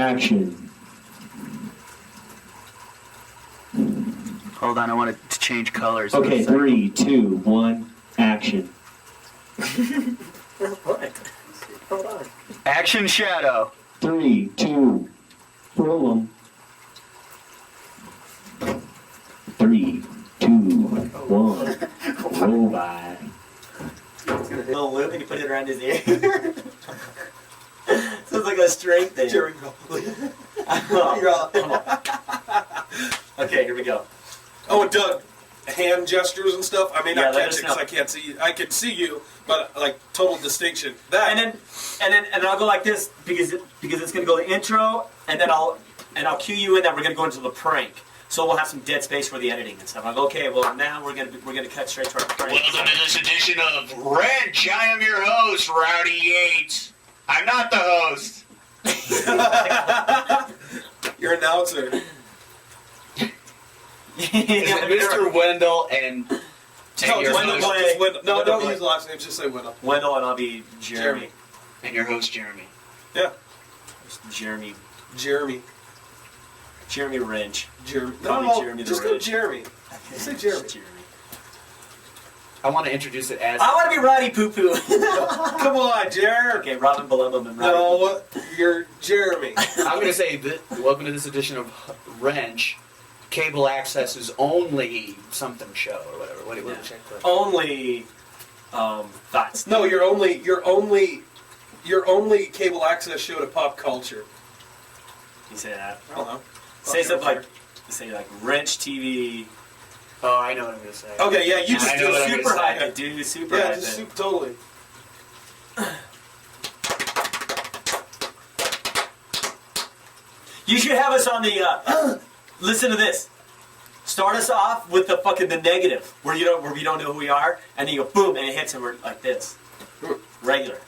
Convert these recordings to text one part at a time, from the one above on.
action. Hold on, I want it to change colors. Okay, 3, 2, 1, action. What? Hold on. Action shadow. 3, 2, roll 'em. 3, 2, 1, roll by. A little loop and you put it around his ear. Sounds like a string thing. Jerry, You're all, come on. Okay, here we go. Oh, and Doug, hand gestures and stuff. I may not Yeah, let catch us it because know. I can't see you. I can see you, but like total distinction. That And then I'll go like this because it's gonna go the intro, and then I'll cue you in that we're gonna go into the prank. So we'll have some dead space for the editing and stuff. I'm like, okay, well now we're gonna cut straight to our prank. Welcome to this edition of Wrench. I am your host, Rowdy Yates. I'm not the host. your announcer. Is it Mr. Wendell and No, your just host, Wendell. No, Wendell don't use the last name. Just say Wendell. Wendell and I'll be Jeremy. and your host, Jeremy? Yeah, Jeremy Wrench. Jeremy. Call me No, Jeremy the just go Wrench. Jeremy. Just say Jeremy. I want to introduce it as... I want to be Roddy Poo Poo. Come on, Jer. Okay, Robin Balumba and Roddy. No, you're Jeremy. I'm going to say, welcome to this edition of Wrench. Cable Access's only something show or whatever. What do you check for? Only thoughts. No, your only cable access show to pop culture. You say that. I don't know. Say something like, WrenchTV. Oh, I know what I'm going to say. Okay, yeah, you just I do know what I'm super gonna Hype say. it, dude. Super Yeah, hype just it. super totally. You should have us on the. Listen to this. Start us off with the negative, where we don't know who we are, and then you go boom, and it hits, and we're like this, regular.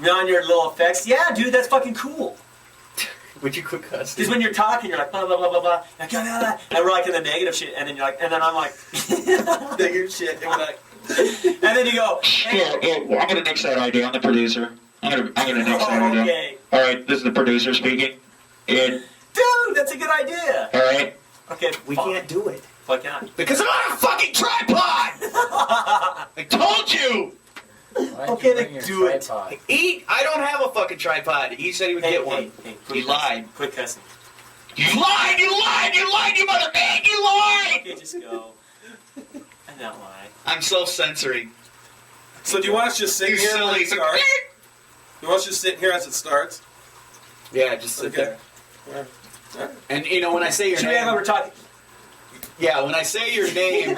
On your little effects, yeah, dude, that's fucking cool. Would you quit cussing? Because when you're talking, you're like blah blah blah blah blah, like, blah, blah, blah, and we're like in the negative shit, and then you're like, and then I'm like, Negative shit. And we're like, and then you go, Yeah, I'm gonna nix that idea. I'm the producer. I'm gonna nix that idea. okay, All right, this is the producer speaking. And dude, that's a good idea. all right, Okay, We fuck. can't do it. Fuck not. Because I'm on a fucking tripod! I told you! Okay, then do it. I don't have a fucking tripod. He said he would get one. Hey, He lied. Quit cussing. You lied, you mother man, you lied! Okay, just go. And not lie. I'm self-censoring. so do you want us to just sit You here when silly. it starts? You want us to just sit here as it starts? Yeah, just sit Okay. there. Alright. And when I say your Should we have name, ever talk? yeah, when I say your name,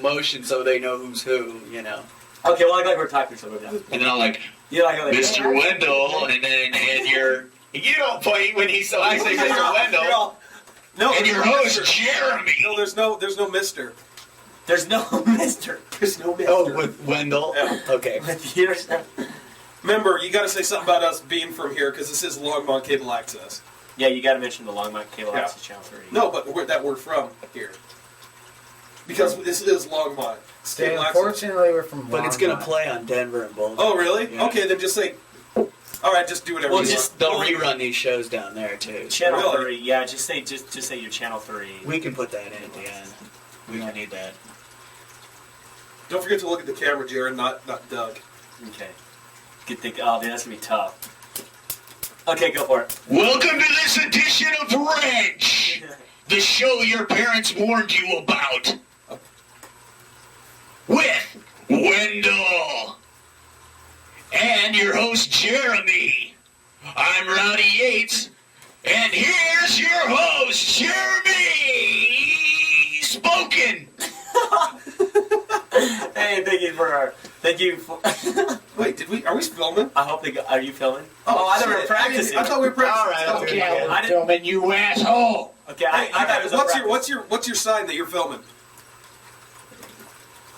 motion so they know who's who, Okay, well, like we're talking, so we're done. and then I'll like You like how they Mr. Wendell, and your You don't point when I say You're Mr. all- Wendell. you're all- No, and there's your no host mister. Jeremy. No, there's no mister. There's no mister. There's no mister. Oh, with Wendell? Yeah. Okay. With yours. Remember, you got to say something about us being from here because this is Longmont Cable Access. Yeah, you got to mention the Longmont Cable Yeah. Access Channel 3. No, but we're from here because this is Longmont. It's Cable Access. Unfortunately, we're from. But it's going to play on Denver and Boulder. Oh, really? Yeah. Okay, then just say. All right, just do whatever Well, you just- They'll rerun these shows down there, too. Channel Really? 3. Yeah, just say your Channel 3. We can put that in at the end. We don't need that. want. Don't forget to look at the camera, Jared, not Doug. Okay. Good thing. Oh, man, that's gonna be tough. Okay, go for it. Welcome to this edition of Wrench, the show your parents warned you about. With Wendell and your host Jeremy. I'm Rowdy Yates, and here's your host Jeremy Spoken. Hey, thank you for. Wait, are we filming? I hope are you filming? Oh, I thought we were shit. practicing. I thought we were practicing. All right, Oh, okay. okay. I didn't- Filming, you asshole. Okay, I thought it was a practice. What's your sign that you're filming?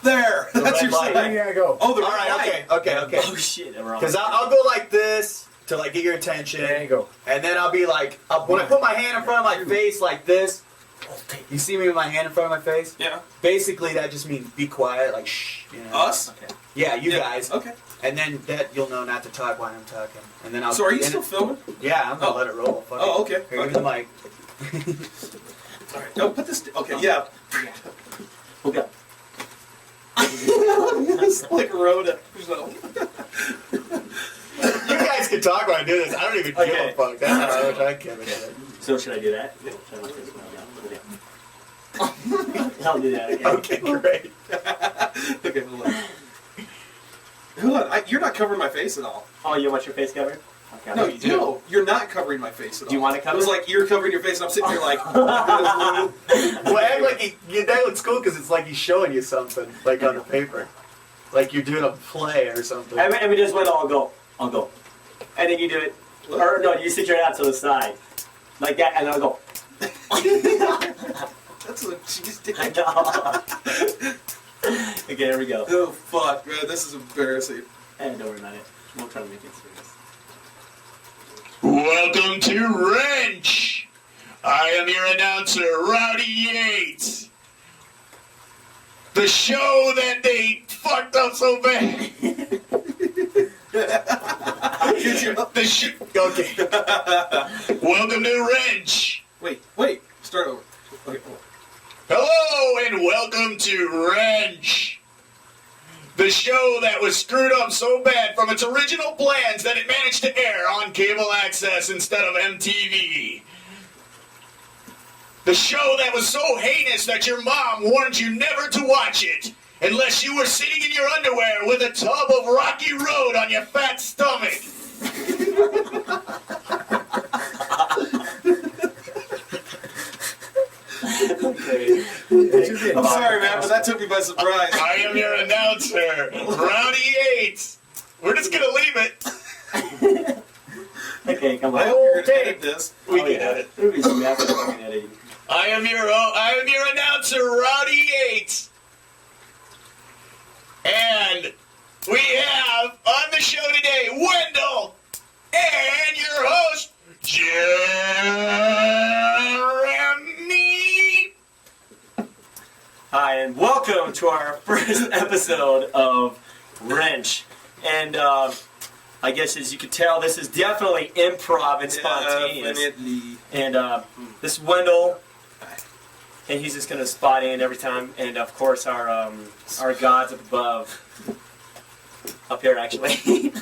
There, that's your red light. sign. Here I go. Oh, the All red right, light. okay. Oh shit, we're on. Because I'll go like this to like get your attention. There you go. And then I'll be like, when I put my hand in front of my face like this, You see me with my hand in front of my face? Yeah. Basically, that just means be quiet, like shh. You know? Us? Okay. Yeah, you guys. Okay. And then that you'll know not to talk while I'm talking. And then I'll. So are you and still filming? Yeah, I'm gonna let it roll. Fuck Oh, it. okay. Here, give me the mic. All right. No, put this. Okay. Yeah. Okay. It's like Rhoda. So. You guys can talk while I do this. I don't even give Okay. a fuck. That's how much I give a shit. So should I do that? Yeah. I'll do that again. Okay, great. Okay, hold on. Hold on. You're not covering my face at all. Oh, you want your face covered? Okay. No, you do. No, you're not covering my face at all. Do you want to cover It was it? like you're covering your face, and I'm sitting here like. Well, act like that looks cool because it's like he's showing you something, like on the paper. Like you're doing a play or something. And we just went, I'll go. And then you do it. Or no, you sit your ass to the side. Like that, and I'll go. That's what she's doing. I know. Okay, here we go. Oh fuck, man, this is embarrassing. And don't worry about it. We'll try to make it serious. Welcome to Wrench. I am your announcer, Rowdy Yates. The show that they fucked up so bad. Okay. Welcome to Wrench. Wait, start over. Okay, hold on. Hello and welcome to Wrench. The show that was screwed up so bad from its original plans that it managed to air on cable access instead of MTV. The show that was so heinous that your mom warned you never to watch it unless you were sitting in your underwear with a tub of Rocky Road on your fat stomach. Okay. I'm sorry, man, but that took me by surprise. I am your announcer, Rowdy Yates. We're just gonna leave it. Okay, come I on. hope you're gonna edit this. We can edit. There'll be some massive fucking editing. I am your announcer, Rowdy Yates. And we have on the show today Wendell and your host, Jeremy. Hi, and welcome to our first episode of Wrench. And I guess as you can tell, this is definitely improv and spontaneous. Definitely. And this is Wendell, and he's just going to spot in every time. And of course, our gods up above, up here actually.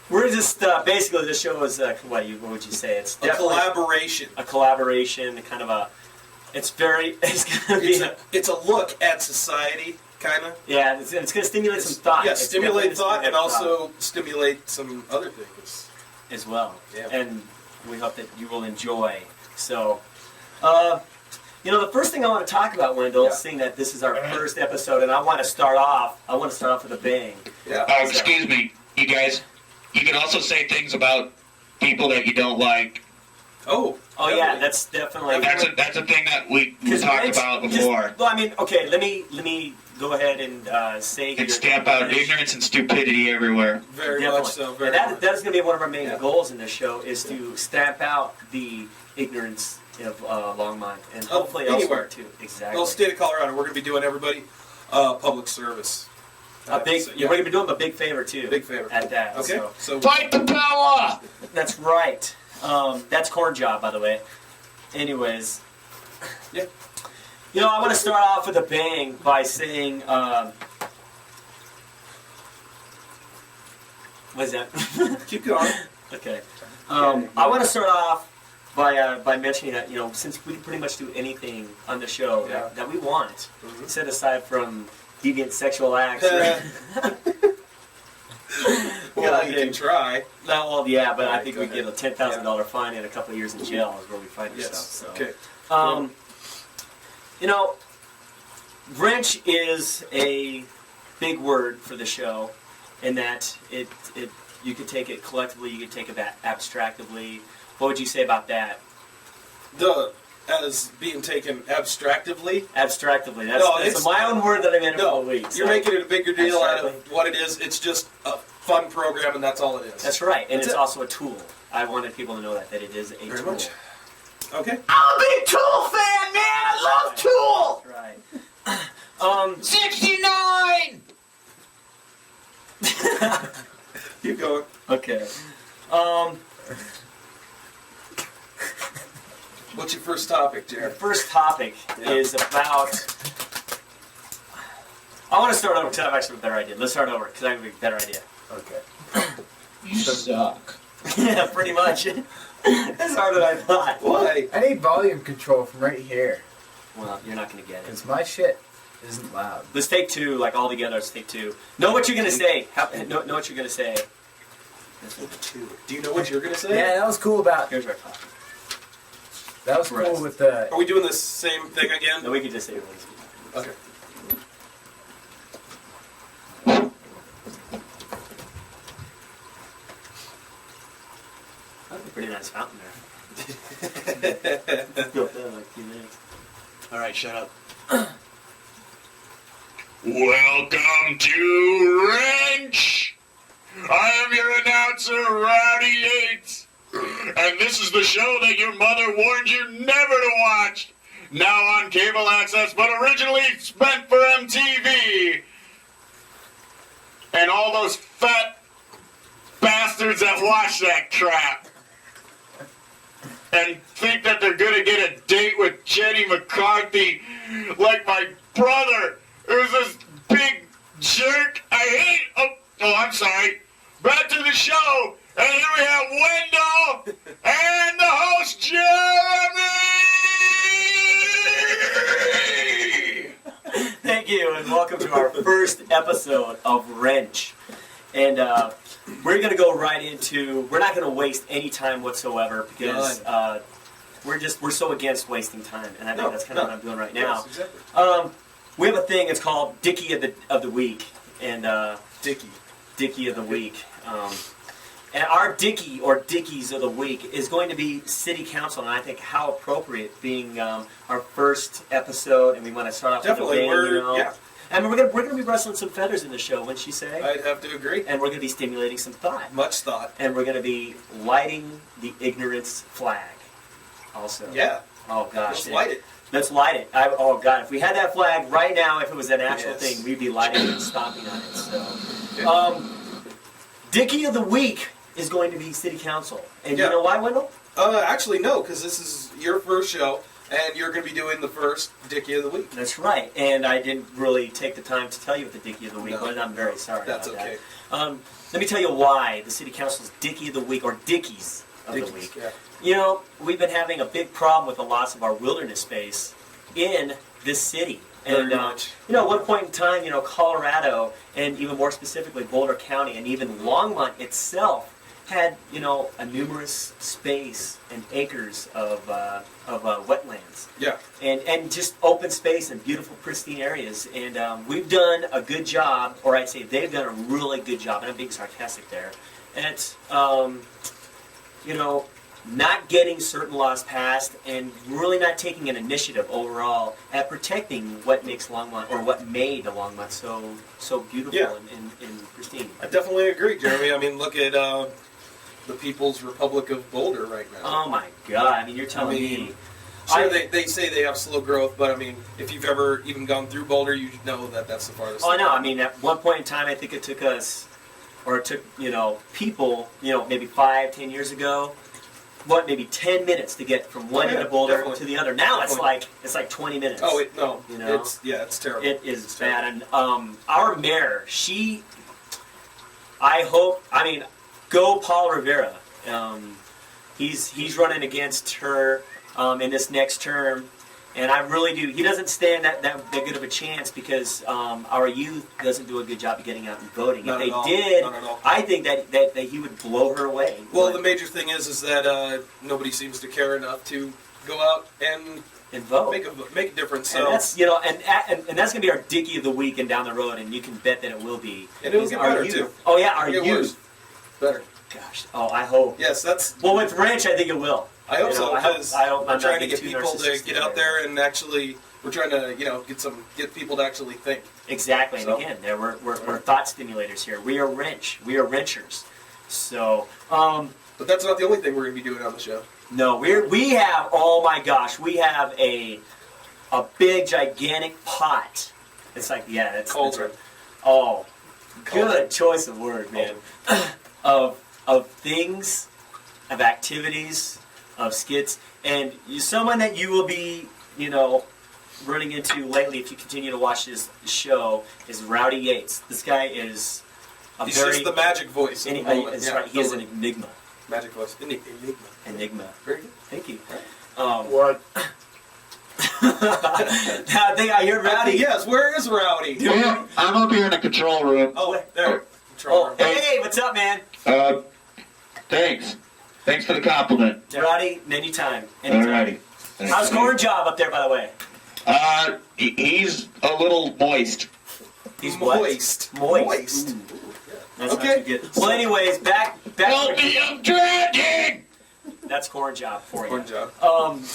We're just basically this show is what would you say? It's A definitely collaboration. a collaboration, kind of a. It's going to be. It's a look at society, kind of. Yeah, it's going to stimulate some thought. Yeah, It's stimulate definitely thought and gonna stimulate also stimulate some other things. thought as well. Yeah. And we hope that you will enjoy. So, the first thing I want to talk about, Wendell, seeing that this is our first episode, and I want to start off with a bang. Yeah. Excuse me, you guys. You can also say things about people that you don't like. Oh. Oh yeah, that's definitely. That's a thing that we talked Wrench- about before. Well, I mean, okay, let me go ahead and say And here. stamp out ignorance and stupidity everywhere. Very Definitely. much so. Very And much. that is going to be one of our main Yeah. goals in this show is to stamp out the ignorance of Longmont and hopefully anywhere. elsewhere too. Exactly. Well, state of Colorado, we're going to be doing everybody public service. We're going to be doing them a big favor too. Big favor. At that. Okay. So. So Fight the power! That's right. That's corn job, by the way. Anyways. Yeah. I want to start off with a bang by saying, what is that? keep going. Okay. I want to start off by mentioning that, since we pretty much do anything on the show that we want, set aside from deviant sexual acts. Well, you can try. Well, yeah, but I think Go we get a ahead. $10,000 fine and a couple of years in jail is where we find Yes. ourselves. So. Okay. Wrench is a big word for the show, in that it you could take it collectively, you could take it abstractively. What would you say about that? As being taken abstractively. Abstractively, that's it's my own word that I made in a No, couple of weeks. you're making it a bigger deal out of Abstractly. what it is. It's just a fun program, and that's all it is. That's right, and That's it's it. also a tool. I wanted people to know that it is a Very tool. much. Okay. I'm a big Tool fan, man. I love Tool. Right. 69. Keep going. Okay. What's your first topic, The Jared? first topic is about. I want to start over because I have actually a better idea. Let's start over because I have a better idea. Okay. You suck. Yeah, pretty much. That's harder than I thought. Why? I need volume control from right here. Well, you're not going to get it. Because my shit isn't loud. Let's take two, like all together. Let's take two. Know what you're going to say. Know what you're going to say. Do you know what you're gonna say? Yeah, that was cool about. Here's our topic. That was Rest. cool with the. Are we doing the same thing again? No, we can just say it. Okay. That's a pretty nice fountain there. Built that in like a few minutes. All right, shut up. Welcome to Wrench. I am your announcer, Rowdy Yates. And this is the show that your mother warned you never to watch. Now on cable access, but originally meant for MTV. And all those fat bastards that watch that crap. And think that they're gonna get a date with Jenny McCarthy like my brother, who's this big jerk. I hate. Oh, I'm sorry. Back to the show, and here we have Wendell and the host Jeremy. Thank you, and welcome to our first episode of Wrench. And we're going to go right into. We're not going to waste any time whatsoever because we're so against wasting time, and I think that's kind of what I'm doing right now. Yes, exactly. We have a thing. It's called Dickie of the Week, and Dickie of the Week. And our Dickie or Dickies of the Week is going to be City Council, and I think how appropriate being our first episode, and we want to start off Definitely, with a bang, you know. yeah. And we're gonna be rustling some feathers in the show, wouldn't she say? I'd have to agree. And we're gonna be stimulating some thought. Much thought. And we're gonna be lighting the ignorance flag. Also. Yeah. Oh gosh. Let's light it. Let's light it. Oh god, if we had that flag right now, if it was an actual Yes. thing, we'd be lighting it and stomping on it. So, Yeah. Dickie of the Week is going to be City Council, and Yeah. you know why, Wendell? Actually, no, because this is your first show, and you're going to be doing the first Dickie of the Week. That's right, and I didn't really take the time to tell you what the Dickie of the Week No. was, and I'm very sorry That's about okay. that. Let me tell you why the City Council's Dickie of the Week, or Dickies of the Dickies, Week. yeah. You know, we've been having a big problem with the loss of our wilderness space in this city. And, Very much. you know, at one point in time, you know, Colorado, and even more specifically Boulder County, and even Longmont itself, had, you know, a numerous space and acres of wetlands. Yeah. And just open space and beautiful, pristine areas. And we've done a good job, or I'd say they've done a really good job, and I'm being sarcastic there, at, you know, not getting certain laws passed and really not taking an initiative overall at protecting what makes Longmont, or what made Longmont so beautiful Yeah. and pristine. I definitely agree, Jeremy. I mean, look at the People's Republic of Boulder right now. Oh my God! I mean, you're telling me. Sure, they say they have slow growth, but I mean, if you've ever even gone through Boulder, you know that that's the farthest. Oh, I know. I mean, at one point in time, I think it took us, or it took, you know, people, you know, maybe 5-10 years ago, maybe 10 minutes to get from one end of Boulder definitely. to the other. Now Definitely. it's like 20 minutes. Oh, You know? it's terrible. It is It's bad. terrible. And our mayor, go Paul Rivera. He's running against her in this next term, and I really do. He doesn't stand that good of a chance because our youth doesn't do a good job of getting out and voting. Not if at all. they did, Not at all. I think that he would blow her away. Well, But- the major thing is that nobody seems to care enough to go out and vote. make a difference. So And that's, you know, and that's gonna be our Dickie of the Week and down the road, and you can bet that it will be. And it'll Is get our better, youth. too. Oh yeah, our It'll get youth. worse. Better. Gosh. Oh, I hope. Yes, that's. Well, with Wrench, I think it will. I hope You know, so, because I hope I'm we're not trying to being get too people to narcissistic get out there and actually, we're trying to, you know, get people to actually think. Exactly, So- and again, we're thought stimulators here. We are Wrench. We are Wrenchers. So, But that's not the only thing we're going to be doing on the show. No, we have. Oh my gosh, we have a big gigantic pot. It's like that's Cauldron. oh, good Cauldron. choice of word, man. of things, of activities, of skits, and someone that you will be, running into lately if you continue to watch this show is Rowdy Yates. This guy is He's just the magic voice. That's right. He is an enigma. Magic voice. Enigma. Very good. Thank you. What? I heard Rowdy. Yes, where is Rowdy? Yeah, I'm up here in the control room. Oh, there. Control room. Hey, what's up, man? Thanks. Thanks for the compliment. Rowdy, anytime. Anytime. Alrighty. How's Corn Job up there, by the way? He's a little moist. He's what? Moist. Moist. Ooh. That's Okay. not too good. Well, anyways, back. Help me, I'm drowning! That's Corn Job for you. Corn job.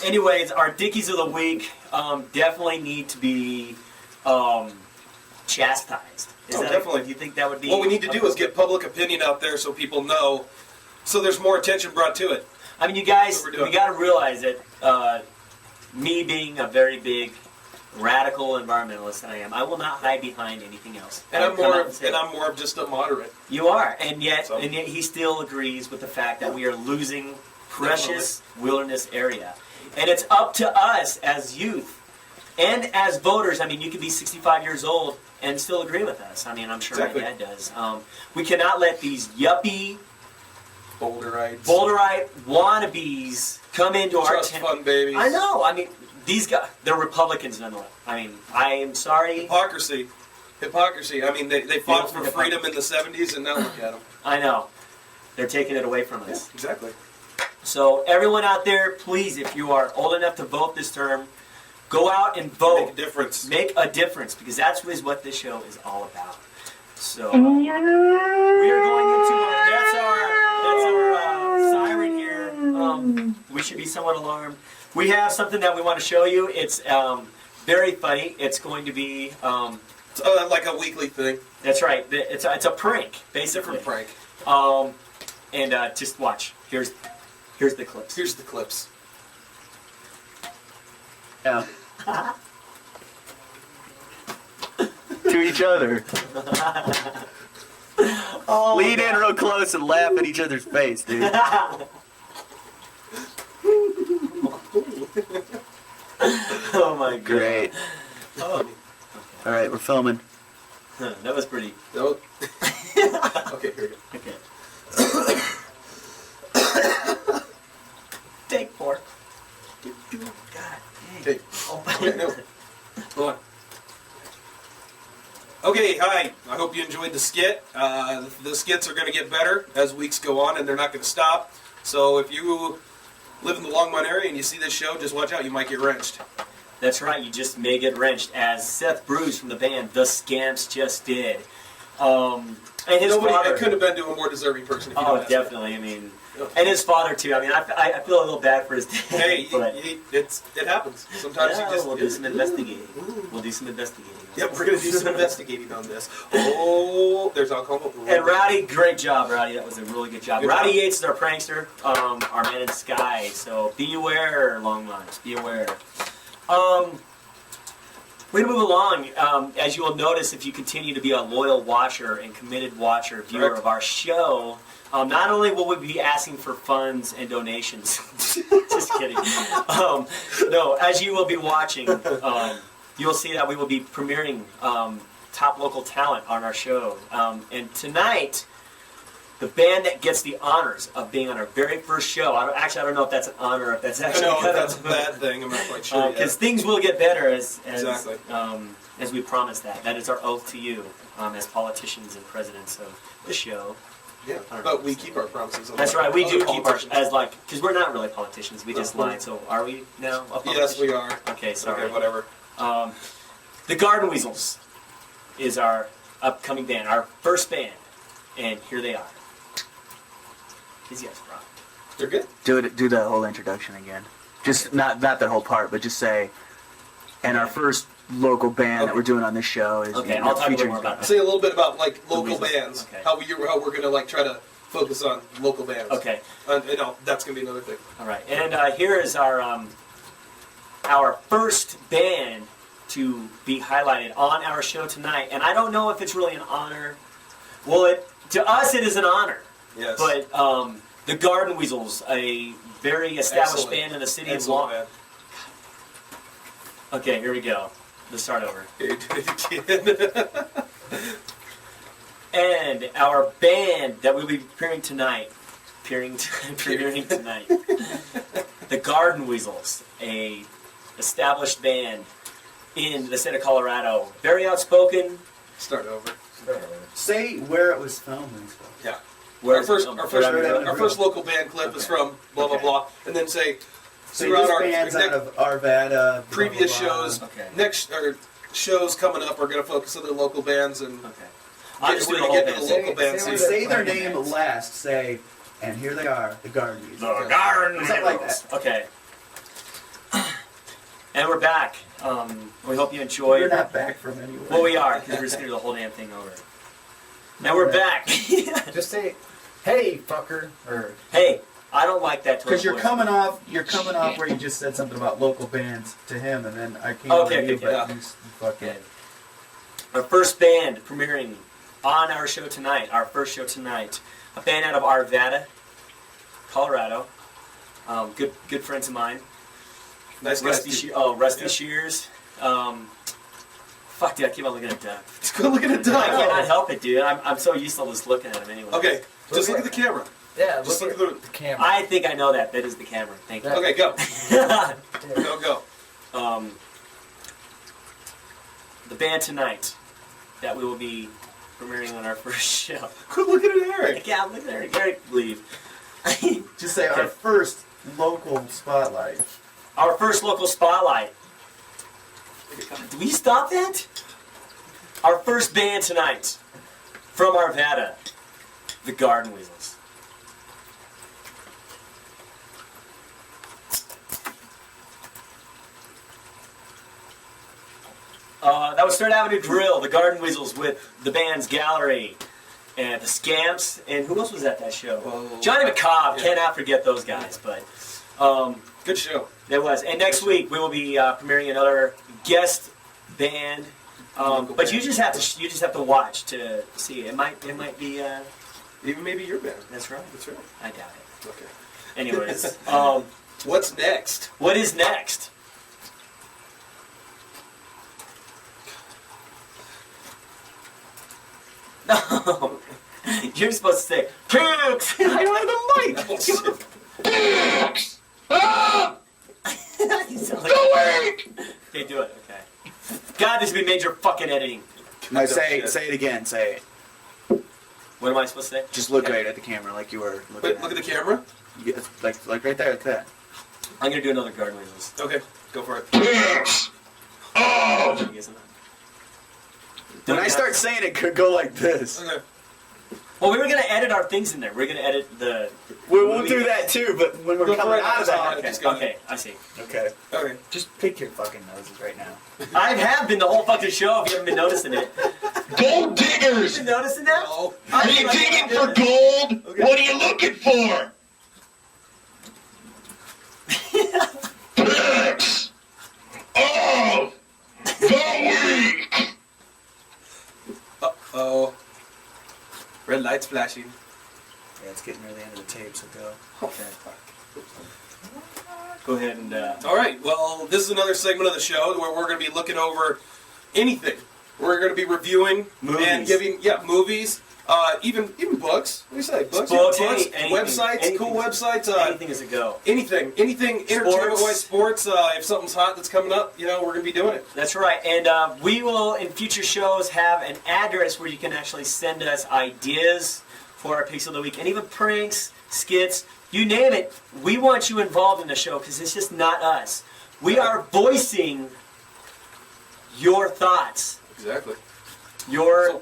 Anyways, our Dickies of the Week definitely need to be chastised. Definitely. Do you think that would be... What we need to do is get public opinion out there so people know, so there's more attention brought to it. I mean, you guys, That's what we're doing. we got to realize that me being a very big radical environmentalist that I am, I will not hide behind anything else. And I'll I'm come more out and say it. of just a moderate. You are, and yet So- he still agrees with the fact that we are losing precious wilderness area, and it's up to us as youth and as voters. I mean, you can be 65 years old and still agree with us. I mean, I'm sure Exactly. my dad does. We cannot let these yuppie, Boulderites. Boulderite wannabes come into our Trust town. fund babies. I know. I mean, these guys, they're Republicans nonetheless. I mean, I am sorry. Hypocrisy. I mean, they fought for Hypocrisy. freedom in the 70s, and now look at them. I know. They're taking it away from us. Exactly. So everyone out there, please, if you are old enough to vote this term, go out and vote. Make a difference. Make a difference, because that's what this show is all about. So we are going into that's our siren here. We should be somewhat alarmed. We have something that we want to show you. It's very funny. It's going to be It's like a weekly thing. that's right. It's a prank, basically. Different prank. And just watch. Here's the clips. Here's the clips. Yeah. To each other. Oh, Lean in real close and laugh at each other's face, dude. Oh my god. Great. Oh, All right, we're filming. That was pretty. no. Okay, here we go. Okay. Take 4. God dang. Hey. Oh, Okay, no. Hold on. Okay, hi. I hope you enjoyed the skit. The skits are going to get better as weeks go on, and they're not going to stop. So if you live in the Longmont area and you see this show, just watch out. You might get wrenched. That's right, you just may get wrenched, as Seth Bruce from the band The Scamps just did. And his father. It couldn't have been to a more deserving person. If you Oh, don't ask me. definitely. I mean, and his father too. I mean, I feel a little bad for his dad. Hey, but it happens. Sometimes yeah, you just. we'll do some investigating. We'll do some investigating. Yep, we're going to do some investigating on this. Oh, there's alcohol. And Rowdy, great job, Rowdy. That was a really good job. Good Rowdy job. Yates is our prankster, our man in the sky. So be aware, Longmont. Be aware. We're going to move along. As you will notice, if you continue to be a loyal watcher and committed watcher, viewer Correct. of our show, not only will we be asking for funds and donations, just kidding. No, as you will be watching, you'll see that we will be premiering top local talent on our show. And tonight, the band that gets the honors of being on our very first show. I don't know if that's an honor, or if that's I actually know kind that's a of bad thing. I'm not quite sure because yet. things will get better Exactly. as we promise that. That is our oath to you as politicians and presidents of the show. Yeah, but we keep our promises. That's right. We Other do keep our politicians. because we're not really politicians. We just lied. So are we now? A Yes, we are. Okay, sorry. Okay, whatever. The Garden Weasels is our upcoming band, our first band, and here they are. These guys rock. They're good. Do the whole introduction again. Just not that whole part, but just say, and our first local band that we're doing on this show is Okay, I'll talk a little more about that. Say a little bit about like local Weasels. bands, Okay. how we're gonna like try to focus on local bands. Okay. That's gonna be another thing. All right. And here is our first band to be highlighted on our show tonight. And I don't know if it's really an honor. Well, to us it is an honor. Yes. But the Garden Weasels, a very established Excellent. band in the city of Excellent, Long. man. Okay, here we go. Let's start over. You did it again. And our band that we'll be premiering tonight, premiering tonight, the Garden Weasels, a established band in the state of Colorado, very outspoken. Start over. Say where it was filmed and stuff. Yeah. Where Our first Where- our first local band clip is from blah blah blah, and then say So throughout this our band's next- out of Arvada. previous blah, blah, blah. shows, Okay. next or shows coming up are going to focus on their local bands and Okay. I'll just do we're the gonna whole get to band. the local bands. So where say they're their playing name next. last. Say, and here they are, the Garden Weasels. The Garden Something like Weasels. that. Okay. And we're back. We hope you enjoyed. We're not back from anywhere. Well, we are, because we're just going to do the whole damn thing over. Now we're back. Just say, hey, fucker. Or Hey, I don't like that. Because you're voice. coming off where you just said something about local bands to him, and then I came Okay, to you, okay, but yeah. you fucking. Okay. Our first band premiering on our show tonight. Our first show tonight. A band out of Arvada, Colorado. Good friends of mine. nice guys. Rusty Yeah. Shears. Fuck, dude, I keep on looking at Doug. Let's go look at it, I cannot Doug. help it, dude. I'm so used to just looking at him anyway. Okay, just look at the camera. yeah, Just look look at at the camera. I think I know that. That is the camera. Thank you. Okay, go, go. The band tonight that we will be premiering on our first show. Quit looking at Eric. Yeah, look there. Eric, leave. Just say our Okay. first local spotlight. Our first local spotlight. Do we stop that? Our first band tonight from Arvada, the Garden Weasels. That was Third Avenue Drill, the Garden Weasels with the band's Gallery, and the Scamps, and who else was at that show? Whoa. Johnny McCobb, Yeah. cannot forget those guys, but Good show. there was. And next week we will be premiering another guest band, but you just have to watch to see. It might be. Even maybe your band. That's right. That's right. I doubt it. Okay. Anyways, What's next? what is next? No, you're supposed to say, "Pooks." I don't have the mic. You sound like Okay, do it. Okay. God, this has been major fucking editing. No, say Shit. it again. Say it. What am I supposed to say? Just look right at the camera like you were looking. Wait, look at the camera. Yeah, like right there, like that. I'm gonna do another Garden Weasels. Okay, go for it. When I start saying it, could go like this. Okay. Well, we were gonna edit our things in there. We're gonna edit the. We'll do that too, but when we're Go for coming it. out of that, Okay, Just go. okay, I see. okay. Okay. Just pick your fucking noses right now. I have been the whole fucking show. If you haven't been noticing it, Gold diggers! been noticing that? No. Are you digging for gold? Okay. What are you looking for? Picks of the week. Oh. Red lights flashing. Yeah, it's getting near the end of the tape, so go. Okay. Go ahead and. All right. Well, this is another segment of the show where we're going to be looking over anything. We're going to be reviewing Movies. and giving movies, even books. What do you say? Books, Books, books, anything, websites, cool websites. anything as a go. Anything entertainment-wise, sports. If something's hot that's coming up, we're going to be doing it. That's right. And we will, in future shows, have an address where you can actually send us ideas for our Picks of the Week, and even pranks, skits, you name it. We want you involved in the show because it's just not us. We are voicing your thoughts. Exactly. Your.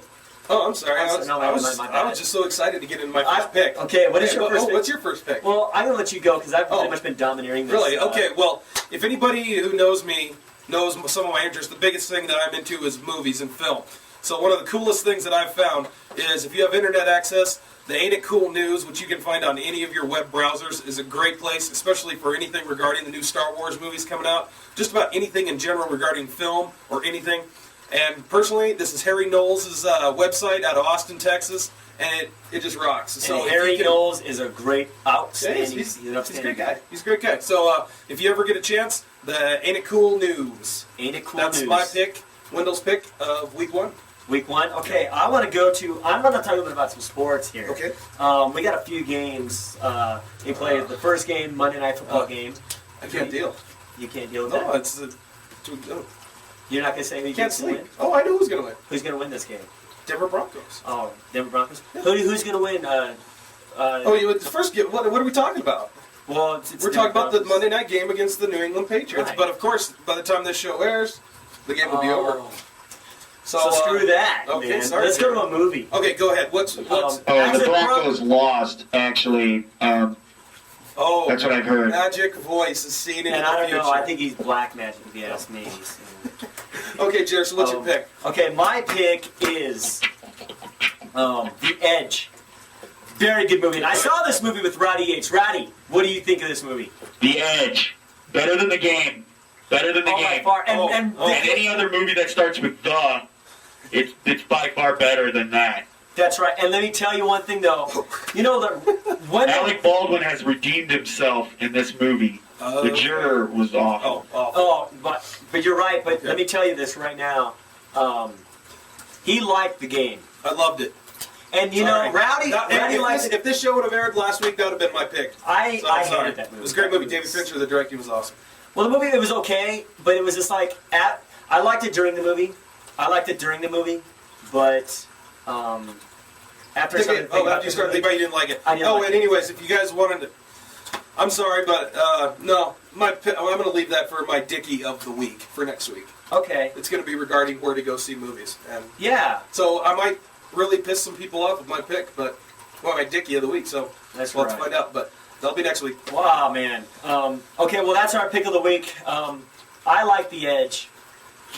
Oh, I'm sorry. I'm sorry. No, I my was just so excited to get in my first pick. Okay, what is your first pick? What's your first pick? Well, I'm going to let you go because I've pretty Oh. much been domineering this. Really? Okay. Well, if anybody who knows me knows some of my interests, the biggest thing that I'm into is movies and film. So one of the coolest things that I've found is if you have internet access, the Ain't It Cool News, which you can find on any of your web browsers, is a great place, especially for anything regarding the new Star Wars movies coming out. Just about anything in general regarding film or anything. And personally, this is Harry Knowles' website out of Austin, Texas, and it just rocks. So And Harry Knowles is a great, outstanding, he's an a outstanding great guy. He's a great guy. So if you ever get a chance, the Ain't It Cool News. Ain't It Cool That's News. my pick, Wendell's pick of week 1. Week 1? Okay, I'm going to talk a little bit about some sports here. Okay. We got a few games. We played the first game, Monday Night Football game. I can't deal. You can't deal with No, that? it's You're not going to say who you can't think sleep. will win? Oh, I know who's going to win. Who's going to win this game? Denver Broncos. Oh, Denver Broncos? Who's going to win? The first game. What are we talking about? Well, it's We're Denver talking about the Broncos. Monday night game against the New England Patriots. Right. But of course, by the time this show airs, the game will be over. So screw that, okay, man. sorry, Let's go to Jerry. a movie. Okay, go ahead. What's Oh, Actually, the Broncos lost, actually. oh, That's what I've heard. magic voice is seen in And the I don't future. know. I think he's black magic, if you ask me. Okay, Jerry. So what's your pick? Okay, my pick is The Edge. Very good movie. And I saw this movie with Roddy Yates. Roddy, what do you think of this movie? The Edge. Better than the game. Better than the By game. far. And, Oh, and oh. And any other movie that starts with the, it's by far better than that. that's right. And let me tell you one thing, though. You know, when Alec Baldwin has redeemed himself in this movie. The juror was awful. but you're right. But Okay. let me tell you this right now. He liked the game. I loved it. And you Sorry. know, Rowdy likes it. If this show would have aired last week, that would have been my pick. I So I'm sorry. hated that movie. It was a great movie. David Fincher, the directing was awesome. Well, the movie, it was okay, but it was just like, I liked it during the movie. But after After you started thinking about it, you didn't like it. I didn't like and it. anyways, if you guys wanted to... I'm sorry, but no. I'm going to leave that for my Dickie of the week, for next week. Okay. It's going to be regarding where to go see movies. And Yeah, so I might really piss some people off with my pick, but... Well, my Dickie of the week, so that's we'll right. have to find out. But that'll be next week. Wow, man. Okay, well, that's our pick of the week. I like The Edge.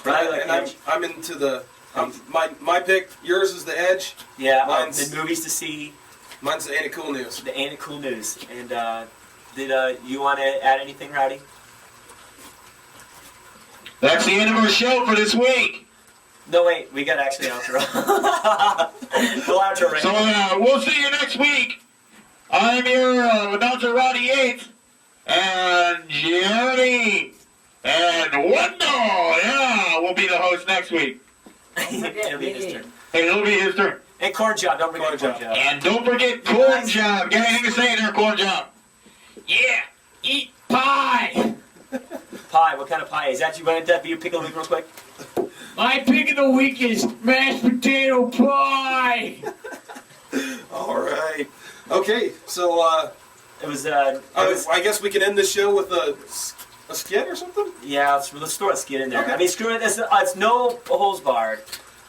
I like And The Edge. I'm into the... my pick, yours is The Edge. Yeah, mine's- the movies to see, Mine's the Ain't It Cool News. the Ain't It Cool News. And did you want to add anything, Rowdy? That's the end of our show for this week. No, wait, we got to actually outro. We'll outro right So now. we'll see you next week. I'm your announcer, Roddy Yates, and Jeremy, and Wendell. Yeah, we'll be the host next week. It'll be his turn. Hey, it'll be his turn. And Corn Job, don't forget Corn Corn Job. Job. And don't forget Corn Job. Got anything to say there, Corn Job? Yeah, eat pie. Pie, what kind of pie? Is that you want that be your pick of the week real quick? My pick of the week is mashed potato pie. All right. Okay, so It was, I guess we can end this show with a skit or something? yeah, let's throw a skid in there. Okay. I mean, screw it, it's no holds barred.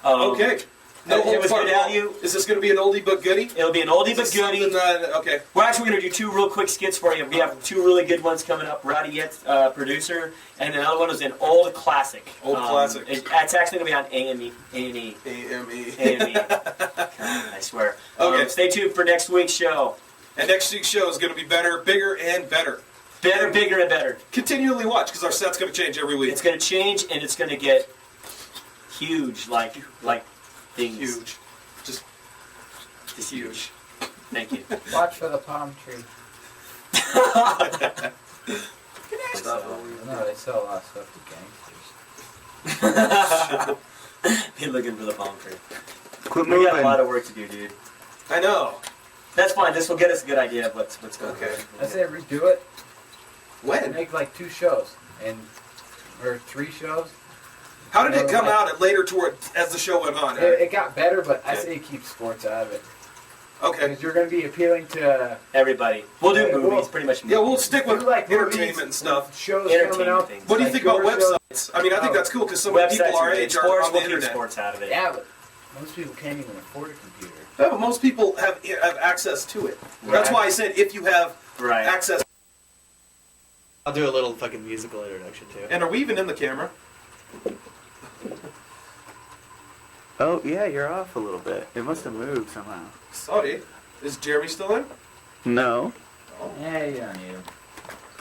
Okay. No it holds was barred. good value. Is this going to be an oldie but goodie? It'll be an oldie but Something goodie. that, okay. We're actually going to do two real quick skits for you. We have two really good ones coming up. Rowdy Yates, producer, and another one is an old classic. Old classic. It's actually going to be on A&E. A&E. A-M-E. A&E. God, I swear. Okay. Stay tuned for next week's show. And next week's show is going to be better, bigger, and better. Better, bigger, and better. Continually watch, because our set's going to change every week. It's going to change, and it's going to get huge, like things. Huge. Just huge. Thank you. Watch for the palm tree. No, they sell a lot of stuff to gangsters. Be looking for the palm tree. Quit We got a lot of work to do, dude. I know. That's fine. This will get us a good idea of what's going Okay. I say redo it. When? Make like 2 shows or 3 shows. How did it come out at later toward as the show went on? It got better, but I Okay. say keep sports out of it Okay. because you're going to be appealing to Everybody. We'll do Yeah, movies, we'll- pretty much. Yeah, we'll movies. stick with do like entertainment movies, and stuff. shows coming Entertainment out. things. What do you Like think about your show. websites? I mean, I think that's cool because so many Websites people our are good. age are Sports on the will keep internet. sports out of it. Yeah, but most people can't even afford a computer. Yeah, but most people have access to it. That's Right. why I said if you have Right. access. I'll do a little fucking musical introduction too. And are we even in the camera? Oh, yeah, you're off a little bit. It must have moved somehow. Sorry. Is Jeremy still in? No. Hey, on you.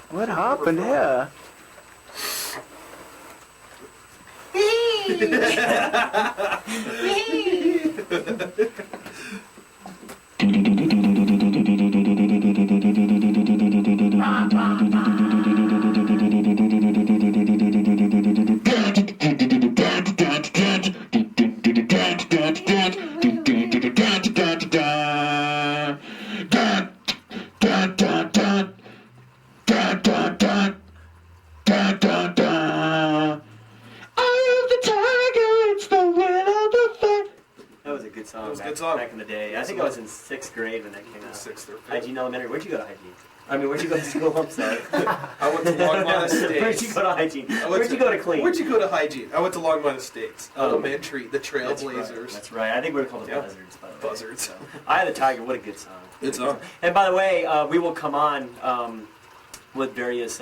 What happened here? That was a good song. That was a back, good song. back in the day. I think I was in 6th grade when that came out. 6th or 5th. Hygiene Elementary. Where'd you go to Hygiene? I mean, where'd you go to school? I'm sorry. I went to Longmont Estates. Where'd you go to Hygiene? I went Where'd you go to Clean? Where'd you go to Hygiene? I went to Longmont Estates. Oh. Elementary, the That's right. Trailblazers. That's right. I think we were called the Yeah. Buzzards, by the way. Buzzards. So, Eye of the Tiger. What a good song. Good song. And by the way, we will come on with various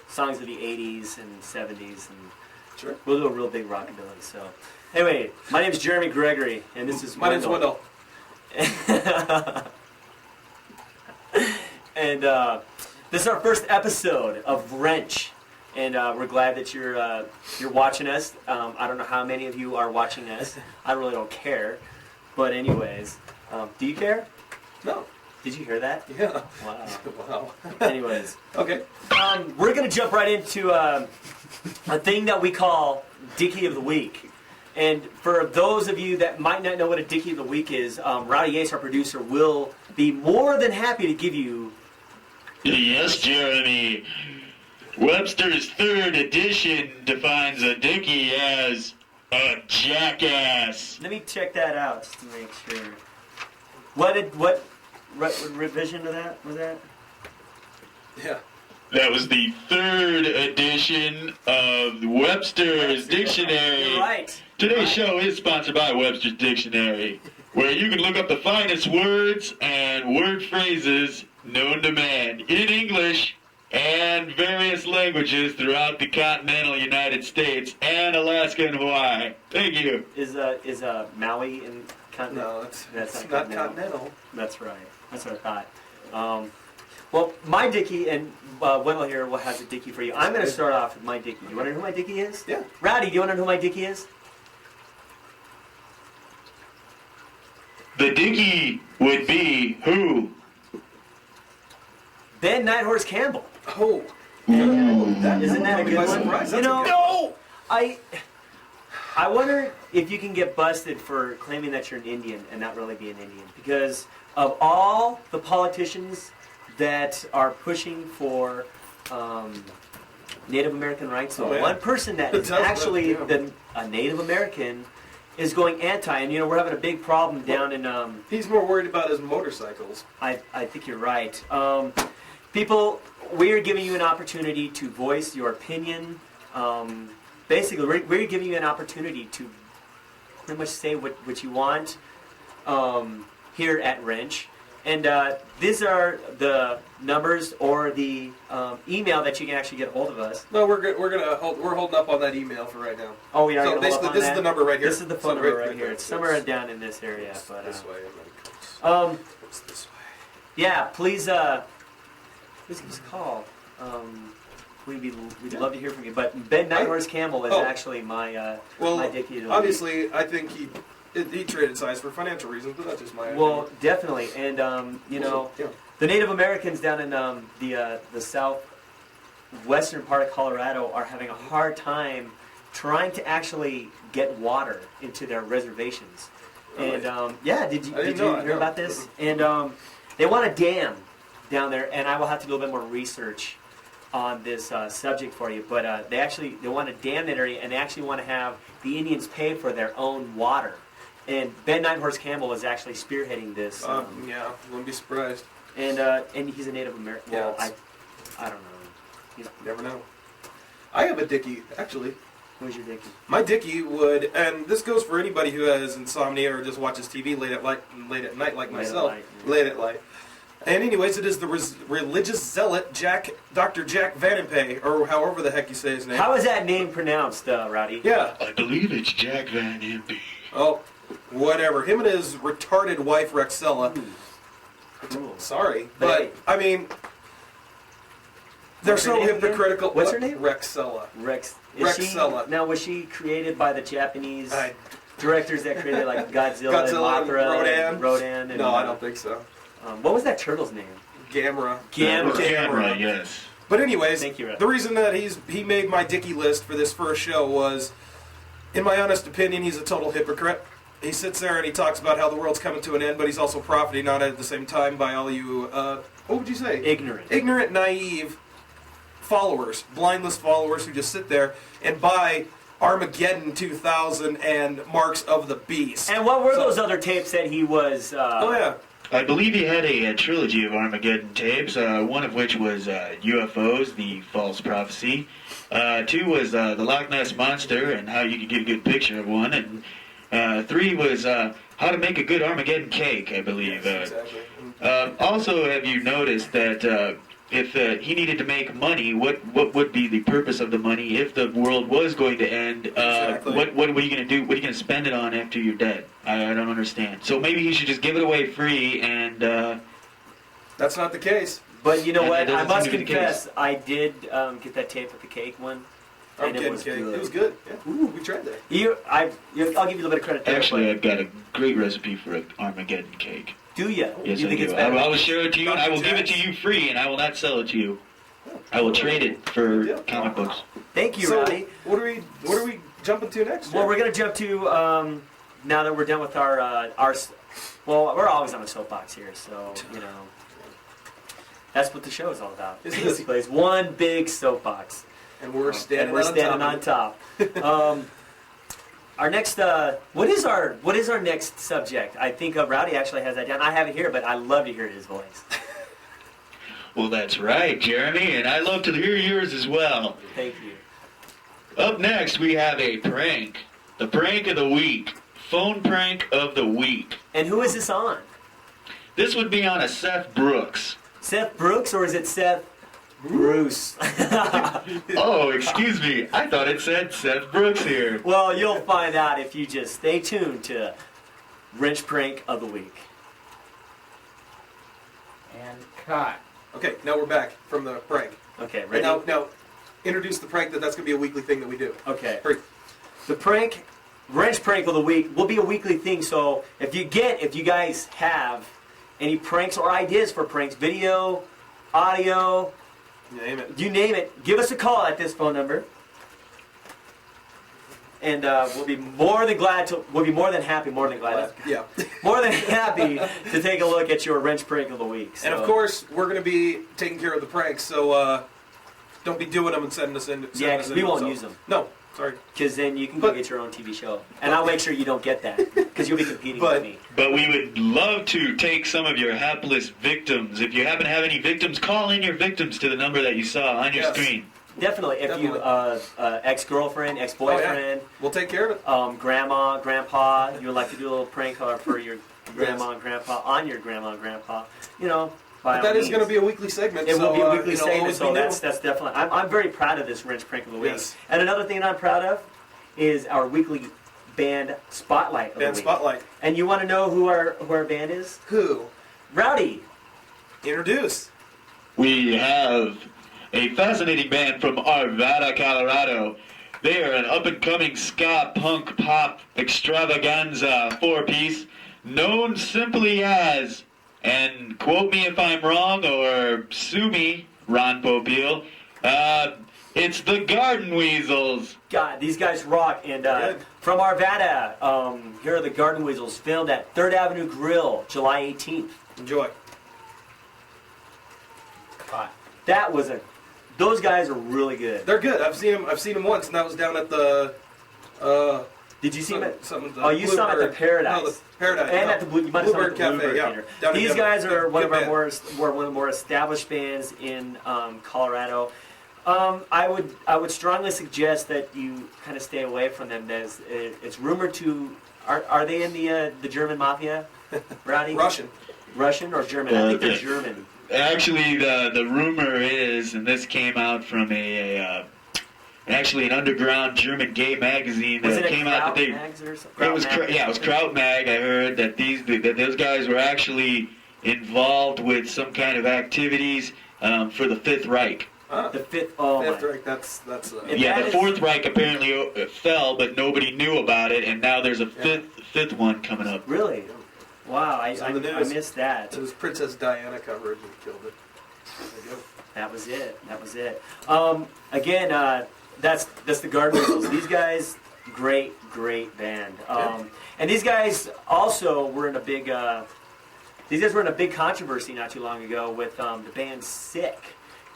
songs of the 80s and 70s, and Sure. we'll do a real big rockabilly. So, anyway, my name is Jeremy Gregory, and this is My name's Wendell. And this is our first episode of Wrench, and we're glad that you're watching us. I don't know how many of you are watching us. I really don't care, but anyways, do you care? No. Did you hear that? Yeah. Wow. Wow. Anyways, Okay. we're gonna jump right into a thing that we call Dickie of the Week. And for those of you that might not know what a Dickie of the Week is, Rowdy Yates, our producer, will be more than happy to give you. Yes, Jeremy. Webster's third edition defines a dickie as a jackass. Let me check that out just to make sure. What revision of that was that? Yeah. That was the third edition of Webster's Dictionary. You're right. Today's show is sponsored by Webster's Dictionary, where you can look up the finest words and word phrases known to man in English and various languages throughout the continental United States and Alaska and Hawaii. Thank you. Is Maui in continental? No, That's it's not not continental. That's right. That's what I thought. Well, my Dickie, and Wendell here has a Dickie for you. I'm going to start off with my Dickie. You want to know who my Dickie is? Yeah. Rowdy, do you want to know who my Dickie is? The dickie would be who? Ben Nighthorse Campbell. Oh. Isn't that a caught me good by one? surprise. You That's a know, good- No! I wonder if you can get busted for claiming that you're an Indian and not really be an Indian, because of all the politicians that are pushing for Native American rights, Oh, yeah. one person that is That's right, actually yeah. a Native American is going anti, and we're having a big problem down in. He's more worried about his motorcycles. I think you're right. People, we are giving you an opportunity to voice your opinion. Basically, we're giving you an opportunity to pretty much say what you want here at Wrench. And these are the numbers or the email that you can actually get a hold of us. No, we're holding up on that email for right now. Oh, we are So going to hold basically, up on this is that? the number right here. This is the phone So number right here. It's somewhere down in this area. But this way. And then it's this way. yeah, please give us a call. We'd love to hear from you. But Ben Nighthorse Campbell is actually my my Dickie. Well, obviously, I think he traded size for financial reasons, but that's just my idea. Well, definitely, and you know, Yeah. the Native Americans down in the southwestern part of Colorado are having a hard time trying to actually get water into their reservations. Really? And yeah, did you hear No. about this? And they want a dam down there, and I will have to do a little bit more research on this subject for you. But they want to dam that area, and they actually want to have the Indians pay for their own water. And Ben Nighthorse Campbell is actually spearheading this. Yeah, wouldn't be surprised. And he's a Native American. Yeah, Well, I don't know. He's, Never know. I have a Dickie, actually. who's your Dickie? My Dickie would, and this goes for anybody who has insomnia or just watches TV late at night like myself. Late at night. And anyways, it is the religious zealot Dr. Jack Vanimpe, or however the heck you say his name. How is that name pronounced, Rowdy? Yeah. I believe it's Jack Van Impe. Oh, whatever. Him and his retarded wife Rexella. Sorry, but I mean, they're What's her so name again? hypocritical. What's her name? Rexella. Rexella. Now, was she created by the Japanese directors that created like Godzilla and Mothra and Rodan? And, no, I don't think so. What was that turtle's name? Gamera. Gamera, yes. But anyways, Thank you, Red. the reason that he made my Dickie list for this first show was, in my honest opinion, he's a total hypocrite. He sits there and he talks about how the world's coming to an end, but he's also profiting on it at the same time by all you, what would you say? Ignorant, naive followers, blindless followers who just sit there and buy Armageddon 2000 and Marks of the Beast. And what were those other tapes that he was... oh, yeah. I believe he had a trilogy of Armageddon tapes, one of which was UFOs, the False Prophecy. 2 was the Loch Ness Monster and how you could get a good picture of one. And 3 was how to make a good Armageddon cake, I believe. Yes, exactly. Also, have you noticed that if he needed to make money, what would be the purpose of the money if the world was going to end? Exactly. What are you going to do? What are you going to spend it on after you're dead? I don't understand. So maybe he should just give it away free and... That's not the case. But you know And what? that I doesn't must seem to be the confess, I did get that tape with the cake one. And it Armageddon was cake. good. It was good. Yeah. Ooh, we tried that. I'll give you a little bit of credit there. Actually, but I've got a great recipe for an Armageddon cake. do you? Yes, you I think it's do. better? I will share it to you, and I will give it to you free, and I will not sell it to you. I will trade it for comic books. Thank you, So, Roddy. what are we jumping to next? Well, Jeff? we're gonna jump to now that we're done with our well, we're always on a soapbox here, so you know that's what the show is all about. It is. Basically, it's one big soapbox, and we're standing, and we're standing on top. Our next, what is our next subject? I think Rowdy actually has that down. I have it here, but I love to hear his voice. Well, that's right, Jeremy, and I love to hear yours as well. Thank you. Up next, we have a prank. The prank of the week. Phone prank of the week. And who is this on? This would be on a Seth Brooks. Seth Brooks, or is it Seth Bruce? Oh, excuse me. I thought it said Seth Brooks here. Well, you'll find out if you just stay tuned to Wrench Prank of the Week. And cut. Okay, now we're back from the prank. Okay, And ready? now, introduce the prank that's going to be a weekly thing that we do. Okay. Hurry. The prank, Wrench Prank of the Week, will be a weekly thing. So if you guys have any pranks or ideas for pranks, video, audio, Name it. you name it, give us a call at this phone number. And we'll be more than happy to take a look at your Wrench Prank of the Week. So. And of course, we're going to be taking care of the pranks, so don't be doing them and sending us in. Yeah, because we won't use them. No, sorry. Because then you can go get your own TV show. And I'll make sure you don't get that. Because you'll be competing with me. But we would love to take some of your hapless victims. If you happen to have any victims, call in your victims to the number that you saw on your screen. Definitely. If you, ex-girlfriend, ex-boyfriend, We'll take care of it. grandma, grandpa, you would like to do a little prank for your grandma and grandpa, on your grandma and grandpa, you know, by But that all is going to means. be a weekly segment. It so, will be a weekly it'll segment, always so be new. that's definitely. I'm very proud of this Wrench Prank of the Week. Yes. And another thing that I'm proud of is our weekly band spotlight of Band the week. spotlight. And you want to know who our band is? Who? Rowdy. Introduce. We have a fascinating band from Arvada, Colorado. They are an up-and-coming ska punk pop extravaganza four-piece known simply as, and quote me if I'm wrong or sue me, Ron Popeil, it's the Garden Weasels. God, these guys rock. And from Arvada, here are the Garden Weasels, filmed at 3rd Avenue Grill, July 18th. Enjoy. Cut. Those guys are really good. They're good. I've seen them once, and that was down at the. Did you see them at? Something, Oh, you saw them at the Paradise. No, the Paradise. And no. at the you might have saw them at Bluebird the Cafe, Bluebird yeah. Theater. Down in These Denver. guys are one of Good our band. one of the more established bands in Colorado. I would strongly suggest that you kind of stay away from them. It's rumored to are they in the German mafia, Rodney? Russian or German? I think they're German. Actually, the rumor is, and this came out from a actually an underground German gay magazine Was that it a came out Kraut that Mags or something? it was it was Kraut Mag. I heard that those guys were actually involved with some kind of activities for the Fifth Reich. The fifth. Oh Fifth my. Reich, that's If Yeah, that the is- Fourth Reich apparently fell, but nobody knew about it, and now there's a fifth one coming up. Really? Wow, I It's on the I news. missed that. it was Princess Diana coverage and killed it. There you go. That was it. That was it. Again, that's the Garden Whistles. These guys, great band. And these guys also were in a big. These guys were in a big controversy not too long ago with the band Sick,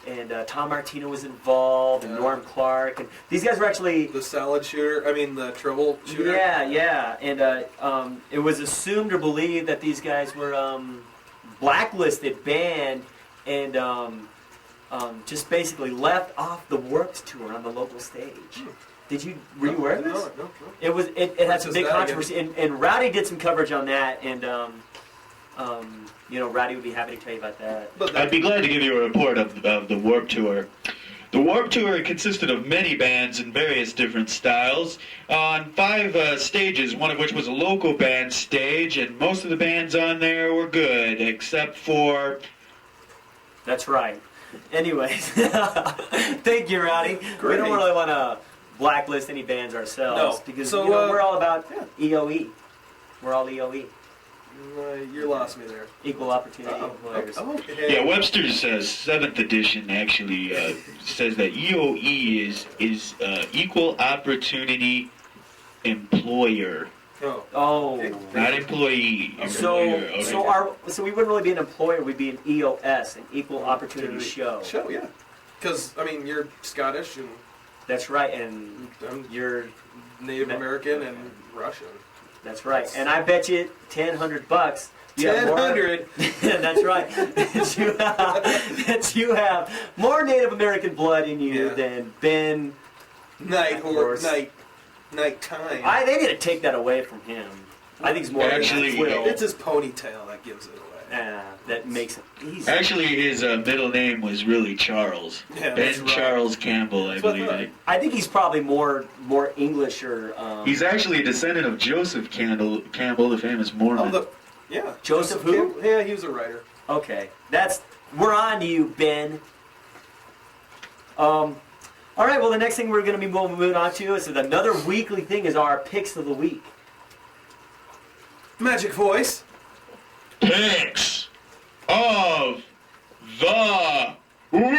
and Tom Martino was involved, and Yeah. Norm Clark, and these guys were actually. The salad shooter, I mean the troubleshooter. Yeah, and it was assumed or believed that these guys were blacklisted, banned, and just basically left off the Warped Tour on the local stage. Were you aware of this? No. It had some big Princess controversy, and Rowdy did some coverage on that, and Rowdy would be happy to tell you about that. But I'd be glad to give you a report of the Warped Tour. The Warped Tour consisted of many bands in various different styles on 5 stages, one of which was a local band stage, and most of the bands on there were good, except for... That's right. Anyways, thank you, Rowdy. We Great. don't really want to blacklist any bands ourselves No. because So, we're all about EOE. We're all EOE, you lost me there. equal opportunity employers. Okay. Yeah, Webster's 7th edition actually says that EOE is equal opportunity employer, Oh, not employee. so Employer, okay. so we wouldn't really be an employer. We'd be an EOS, an equal opportunity show. Show, yeah. Because I mean, you're Scottish and That's right, and I'm you're. Native American and Russian. That's right, and I bet you $1,000. You have more- 1,000. That's right. that you have more Native American blood in you Yeah. than Ben. Night Of course. nighttime. They need to take that away from him. I think it's more Actually, Will. It's his ponytail that gives it away. That makes it easy. Actually, his middle name was really Charles. Yeah, Ben that's right. Charles Campbell, I That's what I believe. thought. I think he's probably more English or. He's actually a descendant of Joseph Campbell, the famous Mormon. Yeah. Joseph who? Campbell. Yeah, he was a writer. Okay, we're on to you, Ben. All right. Well, the next thing we're going to be moving on to is another weekly thing is our picks of the week. Magic voice. Picks of the week.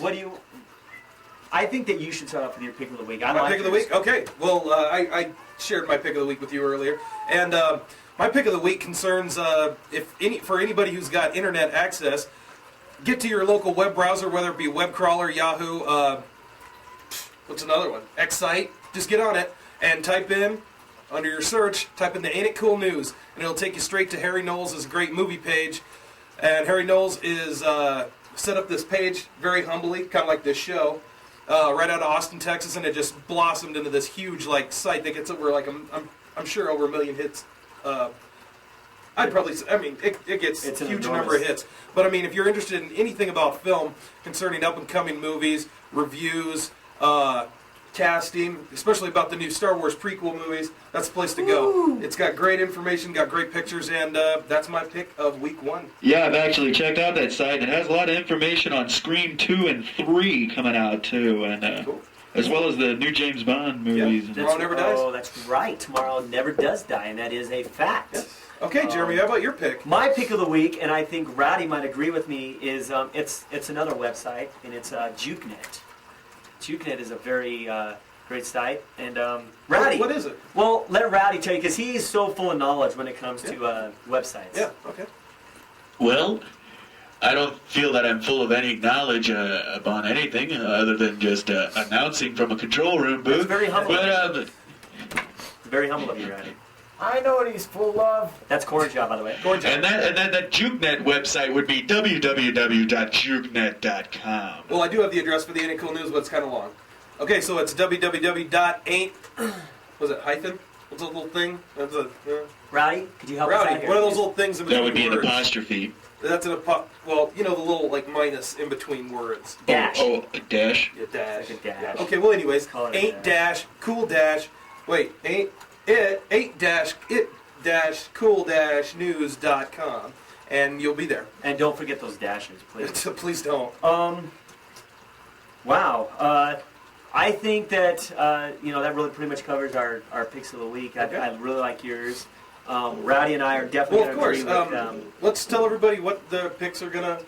What do you? I think that you should start off with your pick of the week. I My like pick of the yours. week? Okay. Well, I shared my pick of the week with you earlier. And my pick of the week concerns for anybody who's got internet access, get to your local web browser, whether it be web crawler, Yahoo, what's another one? Excite. Just get on it and type in, under your search, type in the Ain't It Cool News. And it'll take you straight to Harry Knowles' great movie page. And Harry Knowles is set up this page very humbly, kind of like this show. Right out of Austin, Texas, and it just blossomed into this huge site that gets over I'm sure over 1 million hits. It gets It's a an huge enormous- number of hits. But I mean, if you're interested in anything about film concerning up and coming movies, reviews, casting, especially about the new Star Wars prequel movies, that's the place to go. It's got great information, got great pictures, and that's my pick of week 1. Yeah, I've actually checked out that site. It has a lot of information on Scream 2 and 3 coming out, too, and Cool. as well as the new James Bond movies. Tomorrow Never Dies. Oh, that's right. Tomorrow never does die, and that is a fact. Okay, Jeremy, how about your pick? My pick of the week, and I think Rowdy might agree with me, is it's another website, and it's JukeNet. JukeNet is a very great site, and Rowdy. What is it? Well, let Rowdy tell you, because he's so full of knowledge when it comes to websites. Yeah, okay. Well, I don't feel that I'm full of any knowledge upon anything other than just announcing from a control room booth. That's very humble. But, Very humble of you, Rowdy. I know what he's full of. That's Corn Job, by the way. and that JukeNet website would be www.jukenet.com. Well, I do have the address for the Ain't It Cool News, but it's kind of long. Okay, so it's www.ain't... Was it hyphen? What's a little thing? That's a Rowdy, could you help us out rowdy. here? One of those little things in That between would be an words. apostrophe. That's an well, you know, the little like minus in between words. Dash. Oh, a dash. Yeah, dash. Like a dash. Yeah. Okay. Well, anyways, Call it a ain't dash cool dash. Wait, ain't dash it dash cool dash news.com, and you'll be there. And don't forget those dashes, please. Please don't. Wow. I think that that really pretty much covers our picks of the week. I really like yours. Rowdy and I are definitely Well, of course. going to agree with. Let's tell everybody what the picks are gonna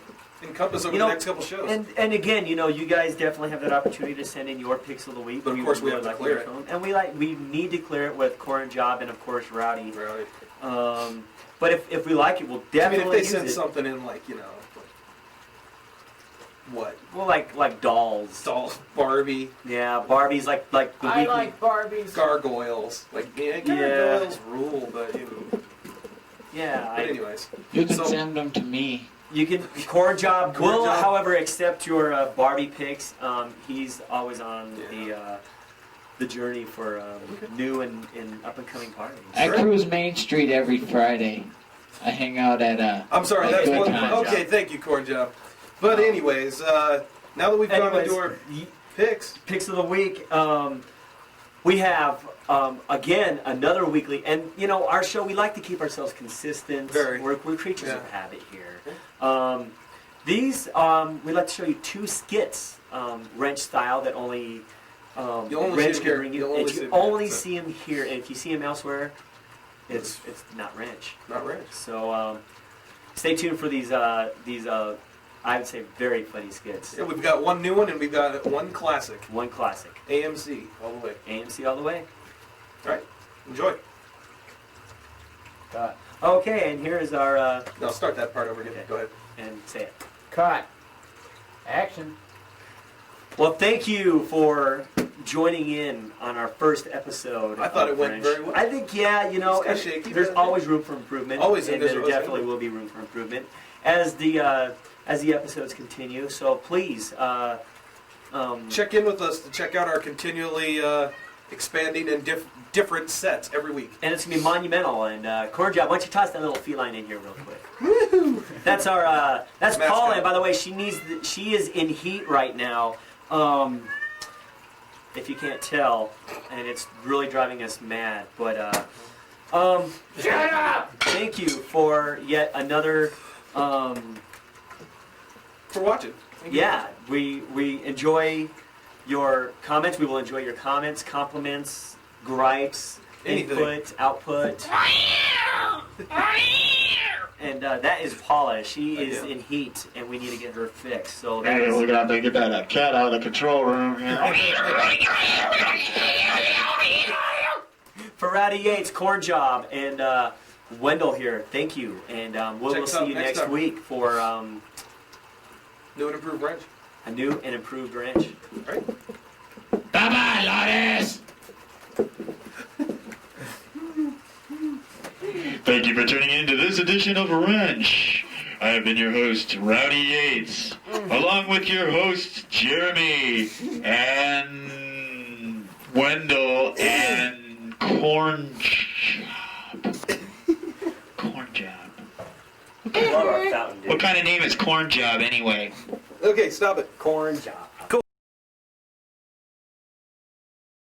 encompass over the next couple shows. And again, you guys definitely have that opportunity to send in your picks of the week. But of course we have to clear it. And we need to clear it with Corn Job and of course Rowdy. Right. But if we like it, we'll I definitely mean, if they use send it. something in, like what? Well, like dolls. Doll, Barbie, Yeah, Barbies like the I weekly. like Barbies. gargoyles. Like, gargoyles rule, but Yeah, But anyways, You can So- send them to me. you can Corn Job Corn will, Job. however, accept your Barbie picks. He's always on the journey for new and up and coming parties. I Sure. cruise Main Street every Friday. I hang out at I'm sorry. Okay, That's thank one. you, Corn Okay, Job. thank you, Corn Job. But anyways, now that we've gone Anyways, into our picks, of the week. We have again another weekly, and our show. We like to keep ourselves consistent. Very. We're creatures Yeah. of habit here. These we like to show you two skits, Wrench style, that only You'll only Wrench see 'em can here. bring you. You'll only If see you 'em here, only so. see him here, and if you see him elsewhere, it's not Wrench. not right. So stay tuned for these I would say very funny skits. Yeah, we've got one new one and we've got one classic. One classic, AMC all the way. AMC all the way. All right, enjoy. Okay, and here is our Now start that part over again. Okay. Go ahead. and say it. Cut. Action. Well, thank you for joining in on our first episode. I thought of it went Wrench. very well. I think, yeah, It's kinda and shaky, there's but- always room for improvement. Always, and there's there always definitely room. will be room for improvement as the episodes continue. So please, Check in with us to check out our continually expanding and different sets every week. and it's gonna be monumental. And Corn Job, why don't you toss that little feline in here real quick? That's our that's Mascot. Paula. And by the way, she is in heat right now. If you can't tell, and it's really driving us mad. But Shut up! thank you for yet another. For watching. Thank you. Yeah, we enjoy your comments. We will enjoy your comments, compliments, gripes, Anything. input, output. And that is Paula. She is Yeah. in heat, and we need to get her fixed. So Hey, that's, we're gonna have to get that cat out of the control room. for Rowdy Yates, Corn Job, and Wendell here. Thank you, and we'll Check us see out you next next time. week for New and improved wrench. a new and improved wrench. All right. Bye-bye, Lotus! Thank you for tuning in to this edition of Wrench. I have been your host, Rowdy Yates, along with your hosts, Jeremy and Wendell and Corn Job. Corn Job. Love our Fountain Dew. What kind of name is Corn Job anyway? Okay, stop it. Corn Job.